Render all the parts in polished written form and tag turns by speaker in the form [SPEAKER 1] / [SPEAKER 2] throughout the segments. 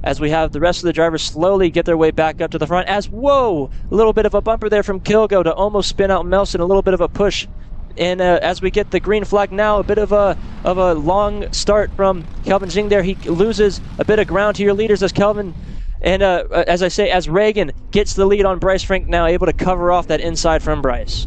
[SPEAKER 1] as we have the rest of the drivers slowly get their way back up to the front. As, whoa, a little bit of a bumper there from Kilgo to almost spin out Melson, a little bit of a push. And as we get the green flag now, a bit of a long start from Kelvin Jing there. He loses a bit of ground to your leaders as Kelvin, and as I say, as Reagan gets the lead on Bryce Frank now, able to cover off that inside from Bryce.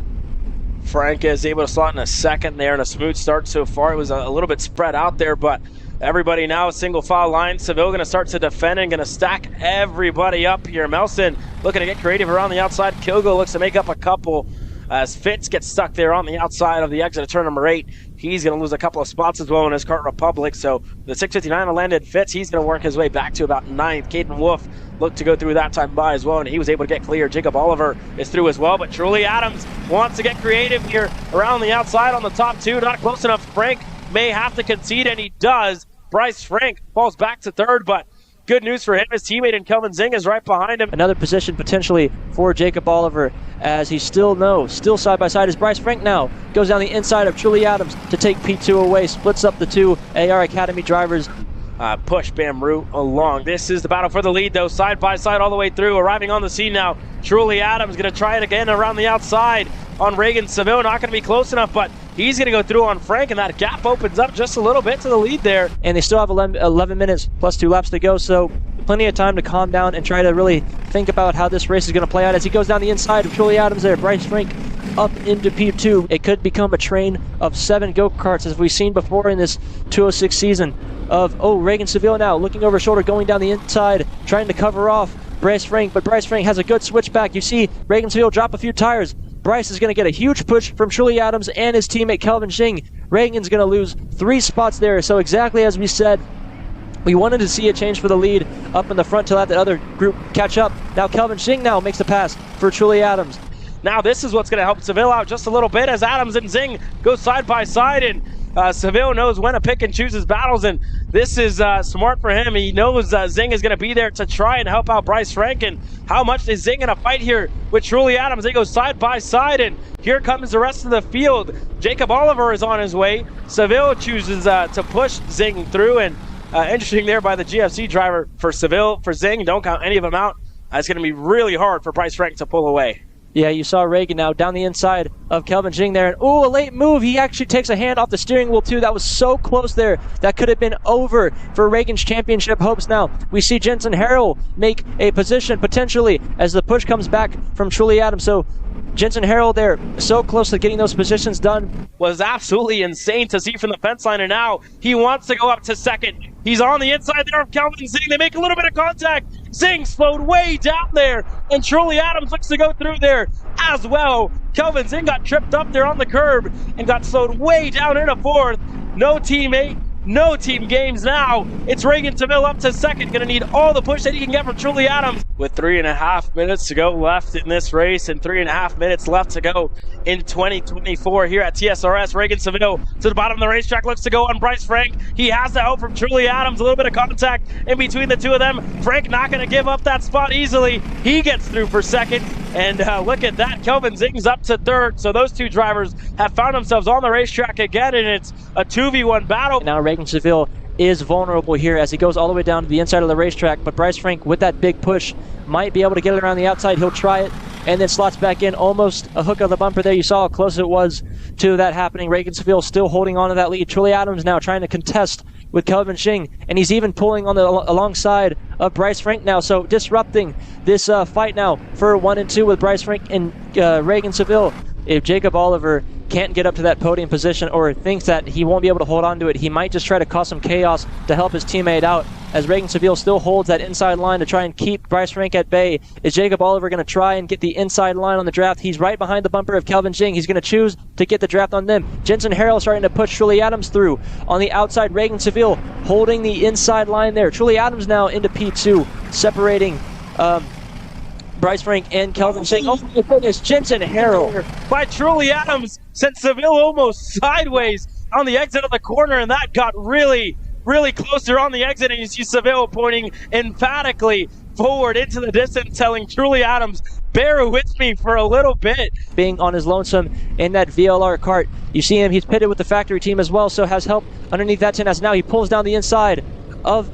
[SPEAKER 2] Frank is able to slot in a second there, and a smooth start so far. It was a little bit spread out there, but everybody now single file line. Seville going to start to defend and going to stack everybody up here. Melson looking to get creative around the outside. Kilgo looks to make up a couple as Fitz gets stuck there on the outside of the exit of turn number 8. He's going to lose a couple of spots as well in his Kart Republic. So the 659 landed Fitz. He's going to work his way back to about 9th. Caden Wolf looked to go through that time by as well, and he was able to get clear. Jacob Oliver is through as well, but Truly Adams wants to get creative here around the outside on the top 2. Not close enough. Frank may have to concede, and he does. Bryce Frank falls back to 3rd, but good news for him. His teammate in Kelvin Zing is right behind him.
[SPEAKER 1] Another position potentially for Jacob Oliver, as he's still side by side as Bryce Frank now goes down the inside of Truly Adams to take P2 away, splits up the 2 AR Academy drivers.
[SPEAKER 2] Push Bamroot along. This is the battle for the lead, though, side by side all the way through. Arriving on the scene now, Truly Adams going to try it again around the outside on Reagan Seville. Not going to be close enough, but he's going to go through on Frank, and that gap opens up just a little bit to the lead there.
[SPEAKER 1] And they still have 11 minutes plus 2 laps to go, so plenty of time to calm down and try to really think about how this race is going to play out as he goes down the inside of Truly Adams there. Bryce Frank up into P2. It could become a train of 7 go-karts, as we've seen before in this 206 season of, Reagan Seville now looking over his shoulder, going down the inside, trying to cover off Bryce Frank, but Bryce Frank has a good switchback. You see Reagan Seville drop a few tires. Bryce is going to get a huge push from Truly Adams and his teammate Kelvin Jing. Reagan's going to lose 3 spots there, so exactly as we said, we wanted to see a change for the lead up in the front to let the other group catch up. Now Kelvin Jing now makes the pass for Truly Adams.
[SPEAKER 2] Now this is what's going to help Seville out just a little bit as Adams and Zing go side by side, and Seville knows when to pick and choose his battles, and this is smart for him. He knows Zing is going to be there to try and help out Bryce Frank, and how much is Zing going to fight here with Truly Adams? They go side by side, and here comes the rest of the field. Jacob Oliver is on his way. Seville chooses to push Zing through, and interesting there by the GFC driver for Seville. For Zing, don't count any of them out. It's going to be really hard for Bryce Frank to pull away.
[SPEAKER 1] Yeah, you saw Reagan now down the inside of Kelvin Jing there. And a late move. He actually takes a hand off the steering wheel too. That was so close there. That could have been over for Reagan's championship hopes now. We see Jensen Harrell make a position potentially as the push comes back from Truly Adams. So Jensen Harrell there, so close to getting those positions done.
[SPEAKER 2] Was absolutely insane to see from the fence line, and now he wants to go up to 2nd. He's on the inside there of Kelvin Zing. They make a little bit of contact. Zing slowed way down there, and Truly Adams looks to go through there as well. Kelvin Zing got tripped up there on the curb and got slowed way down into 4th. No teammate, no team games now. It's Reagan Seville up to 2nd. Going to need all the push that he can get from Truly Adams. With 3.5 minutes to go left in this race and 3.5 minutes left to go in 2024 here at TSRS, Reagan Seville to the bottom of the racetrack looks to go on Bryce Frank. He has the help from Truly Adams. A little bit of contact in between the 2 of them. Frank not going to give up that spot easily. He gets through for 2nd. And look at that. Kelvin Zing's up to 3rd. So those 2 drivers have found themselves on the racetrack again, and it's a 2v1 battle.
[SPEAKER 1] Now Reagan Seville is vulnerable here as he goes all the way down to the inside of the racetrack, but Bryce Frank with that big push might be able to get it around the outside. He'll try it and then slots back in, almost a hook of the bumper there. You saw how close it was to that happening. Reagan Seville still holding on to that lead. Truly Adams now trying to contest with Kelvin Jing, and he's even pulling on the alongside of Bryce Frank now, so disrupting this fight now for 1 and 2 with Bryce Frank and Reagan Seville. If Jacob Oliver can't get up to that podium position or thinks that he won't be able to hold on to it, he might just try to cause some chaos to help his teammate out, as Reagan Seville still holds that inside line to try and keep Bryce Frank at bay. Is Jacob Oliver going to try and get the inside line on the draft? He's right behind the bumper of Kelvin Jing. He's going to choose to get the draft on them. Jensen Harrell starting to push Truly Adams through. On the outside, Reagan Seville holding the inside line there. Truly Adams now into P2, separating Bryce Frank and Kelvin Jing. Oh my goodness, Jensen Harrell
[SPEAKER 2] by Truly Adams sent Seville almost sideways on the exit of the corner, and that got really close there on the exit, and you see Seville pointing emphatically forward into the distance, telling Truly Adams, bear with me for a little bit.
[SPEAKER 1] Being on his lonesome in that VLR cart. You see him, he's pitted with the factory team as well, so has help underneath that 10 as now he pulls down the inside of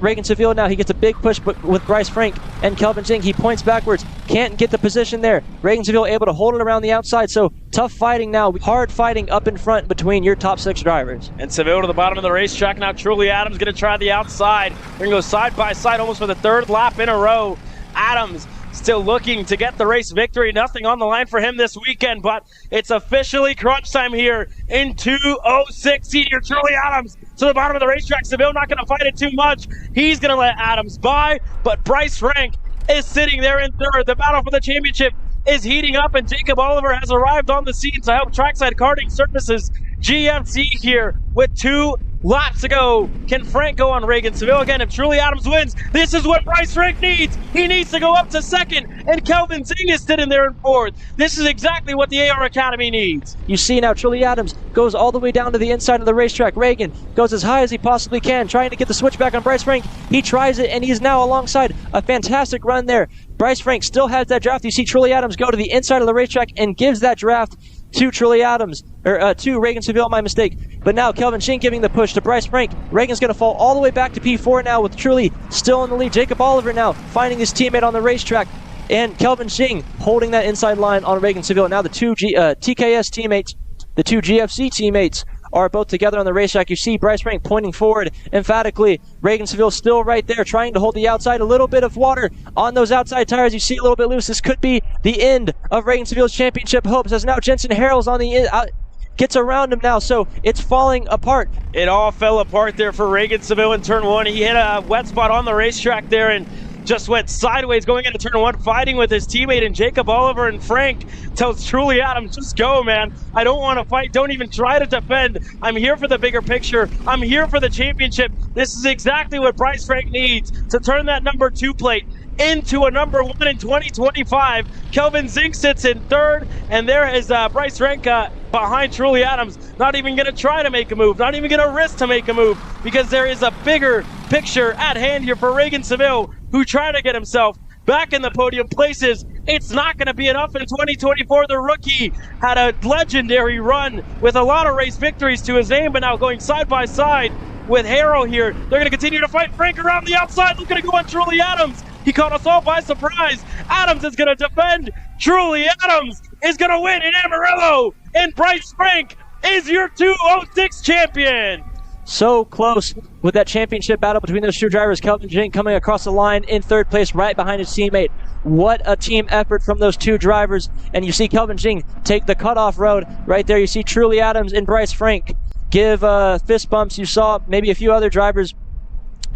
[SPEAKER 1] Reagan Seville now. He gets a big push with Bryce Frank and Kelvin Zing. He points backwards, can't get the position there. Reagan Seville able to hold it around the outside, so tough fighting now. Hard fighting up in front between your top 6 drivers.
[SPEAKER 2] And Seville to the bottom of the racetrack now. Truly Adams going to try the outside. We're going to go side by side almost for the 3rd lap in a row. Adams still looking to get the race victory. Nothing on the line for him this weekend, but it's officially crunch time here in 2:06. Senior Truly Adams to the bottom of the racetrack. Seville not going to fight it too much. He's going to let Adams by, but Bryce Frank is sitting there in 3rd. The battle for the championship is heating up, and Jacob Oliver has arrived on the scene to help Trackside Karting Services GMC here with 2 laps to go. Can Frank go on Reagan Seville again? If Truly Adams wins, this is what Bryce Frank needs. He needs to go up to 2nd, and Kelvin Zing is sitting there in 4th. This is exactly what the AR Academy needs.
[SPEAKER 1] You see now Truly Adams goes all the way down to the inside of the racetrack. Reagan goes as high as he possibly can, trying to get the switch back on Bryce Frank. He tries it, and he's now alongside. A fantastic run there. Bryce Frank still has that draft. You see Truly Adams go to the inside of the racetrack and gives that draft to Truly Adams, or to Reagan Seville, my mistake. But now Kelvin Zing giving the push to Bryce Frank. Reagan's going to fall all the way back to P4 now with Truly still in the lead. Jacob Oliver now finding his teammate on the racetrack. And Kelvin Zing holding that inside line on Reagan Seville. Now the 2 TKS teammates, the 2 GFC teammates are both together on the racetrack. You see Bryce Frank pointing forward emphatically. Reagan Seville still right there trying to hold the outside. A little bit of water on those outside tires. You see a little bit loose. This could be the end of Reagan Seville's championship hopes, as now Jensen Harrell's on the gets around him now, so it's falling apart.
[SPEAKER 2] It all fell apart there for Reagan Seville in turn 1. He hit a wet spot on the racetrack there and just went sideways going into turn 1, fighting with his teammate, and Jacob Oliver and Frank tells Truly Adams, just go, man. I don't want to fight. Don't even try to defend. I'm here for the bigger picture. I'm here for the championship. This is exactly what Bryce Frank needs to turn that number 2 plate into a number 1 in 2025. Kelvin Zing sits in 3rd, and there is Bryce Frank behind Truly Adams. Not even going to try to make a move. Not even going to risk to make a move, because there is a bigger picture at hand here for Reagan Seville, who tried to get himself back in the podium places. It's not going to be enough in 2024. The rookie had a legendary run with a lot of race victories to his name, but now going side by side with Harrell here. They're going to continue to fight. Frank around the outside, looking to go on Truly Adams. He caught us all by surprise. Adams is going to defend. Truly Adams is going to win in Amarillo, and Bryce Frank is your 206 champion.
[SPEAKER 1] So close with that championship battle between those 2 drivers. Kelvin Zing coming across the line in 3rd place right behind his teammate. What a team effort from those 2 drivers. And you see Kelvin Zing take the cutoff road right there. You see Truly Adams and Bryce Frank give fist bumps. You saw maybe a few other drivers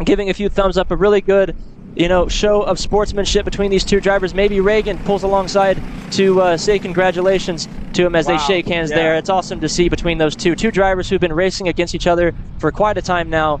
[SPEAKER 1] giving a few thumbs up. A really good show of sportsmanship between these 2 drivers. Maybe Reagan pulls alongside to say congratulations to him as they shake hands there. It's awesome to see between those 2 drivers who've been racing against each other for quite a time now.